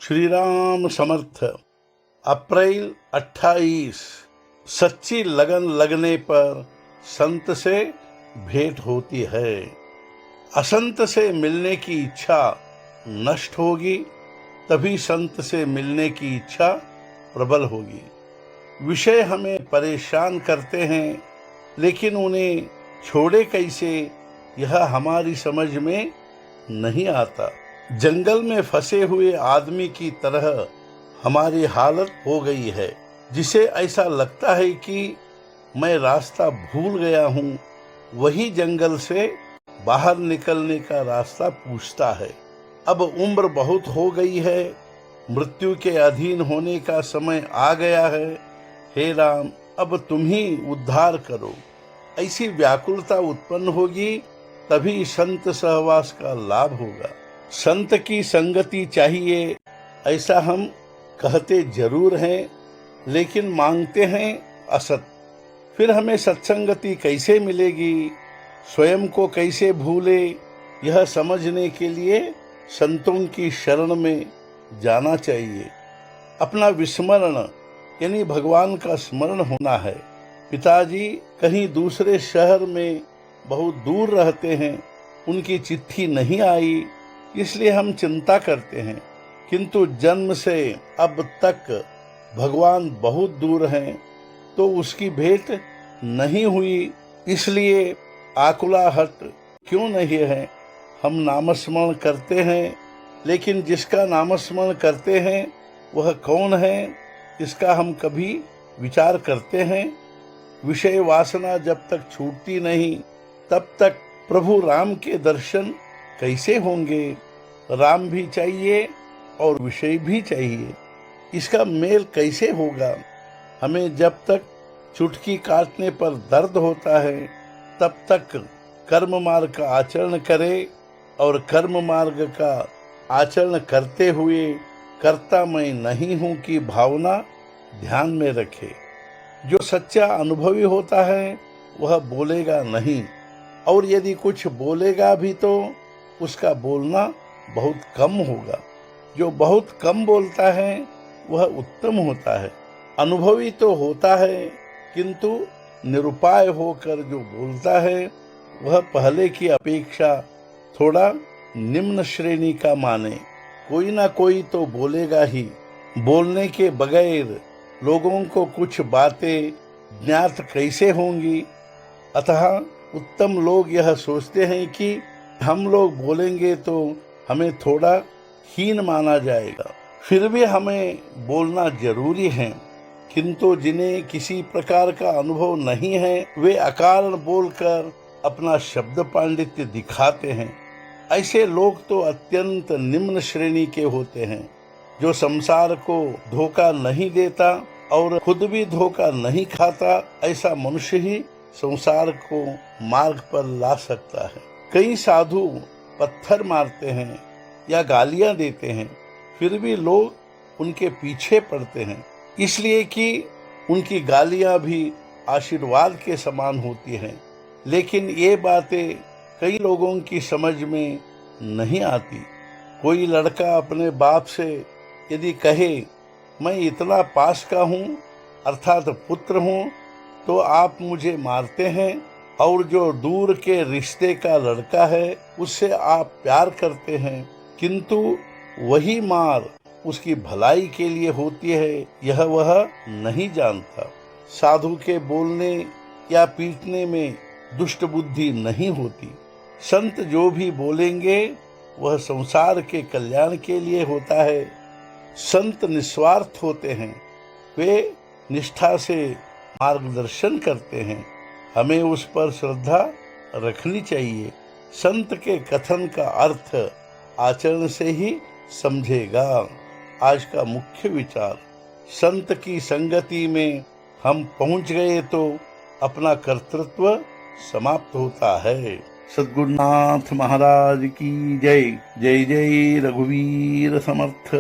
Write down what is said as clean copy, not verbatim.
श्री राम समर्थ। अप्रैल 28। सच्ची लगन लगने पर संत से भेंट होती है। असंत से मिलने की इच्छा नष्ट होगी, तभी संत से मिलने की इच्छा प्रबल होगी। विषय हमें परेशान करते हैं, लेकिन उन्हें छोड़े कैसे, यह हमारी समझ में नहीं आता। जंगल में फंसे हुए आदमी की तरह हमारी हालत हो गई है, जिसे ऐसा लगता है कि मैं रास्ता भूल गया हूँ। वही जंगल से बाहर निकलने का रास्ता पूछता है। अब उम्र बहुत हो गई है, मृत्यु के अधीन होने का समय आ गया है। हे राम, अब तुम ही उद्धार करो। ऐसी व्याकुलता उत्पन्न होगी, तभी संत सहवास का लाभ होगा। संत की संगति चाहिए, ऐसा हम कहते जरूर हैं, लेकिन मांगते हैं असत। फिर हमें सत्संगति कैसे मिलेगी, स्वयं को कैसे भूले, यह समझने के लिए संतों की शरण में जाना चाहिए। अपना विस्मरण यानी भगवान का स्मरण होना है। पिताजी कहीं दूसरे शहर में बहुत दूर रहते हैं, उनकी चिट्ठी नहीं आई, इसलिए हम चिंता करते हैं। किंतु जन्म से अब तक भगवान बहुत दूर हैं, तो उसकी भेंट नहीं हुई, इसलिए आकुलाहट क्यों नहीं है। हम नामस्मरण करते हैं, लेकिन जिसका नामस्मरण करते हैं वह कौन है, इसका हम कभी विचार करते हैं। विषय वासना जब तक छूटती नहीं, तब तक प्रभु राम के दर्शन कैसे होंगे। राम भी चाहिए और विषय भी चाहिए, इसका मेल कैसे होगा। हमें जब तक चुटकी काटने पर दर्द होता है, तब तक कर्म मार्ग का आचरण करे, और कर्म मार्ग का आचरण करते हुए कर्ता मैं नहीं हूं की भावना ध्यान में रखे। जो सच्चा अनुभवी होता है वह बोलेगा नहीं, और यदि कुछ बोलेगा भी तो उसका बोलना बहुत कम होगा। जो बहुत कम बोलता है वह उत्तम होता है। अनुभवी तो होता है, किंतु निरुपाय होकर जो बोलता है वह पहले की अपेक्षा थोड़ा निम्न श्रेणी का माने। कोई ना कोई तो बोलेगा ही। बोलने के बगैर लोगों को कुछ बातें ज्ञात कैसे होंगी। अतः उत्तम लोग यह सोचते हैं कि हम लोग बोलेंगे तो हमें थोड़ा हीन माना जाएगा। फिर भी हमें बोलना जरूरी है, किंतु जिन्हें किसी प्रकार का अनुभव नहीं है, वे अकारण बोलकर अपना शब्द पांडित्य दिखाते हैं। ऐसे लोग तो अत्यंत निम्न श्रेणी के होते हैं। जो संसार को धोखा नहीं देता और खुद भी धोखा नहीं खाता, ऐसा मनुष्य ही संसार को मार्ग पर ला सकता है। कई साधु पत्थर मारते हैं या गालियां देते हैं, फिर भी लोग उनके पीछे पड़ते हैं, इसलिए कि उनकी गालियां भी आशीर्वाद के समान होती हैं। लेकिन ये बातें कई लोगों की समझ में नहीं आती। कोई लड़का अपने बाप से यदि कहे मैं इतना पास का हूँ, अर्थात पुत्र हूँ, तो आप मुझे मारते हैं, और जो दूर के रिश्ते का लड़का है उससे आप प्यार करते हैं, किंतु वही मार उसकी भलाई के लिए होती है, यह वह नहीं जानता। साधु के बोलने या पीटने में दुष्ट बुद्धि नहीं होती। संत जो भी बोलेंगे वह संसार के कल्याण के लिए होता है। संत निस्वार्थ होते हैं, वे निष्ठा से मार्गदर्शन करते हैं। हमें उस पर श्रद्धा रखनी चाहिए। संत के कथन का अर्थ आचरण से ही समझेगा। आज का मुख्य विचार, संत की संगति में हम पहुंच गए तो अपना कर्तृत्व समाप्त होता है। सद्गुरुनाथ महाराज की जय। जय जय रघुवीर समर्थ।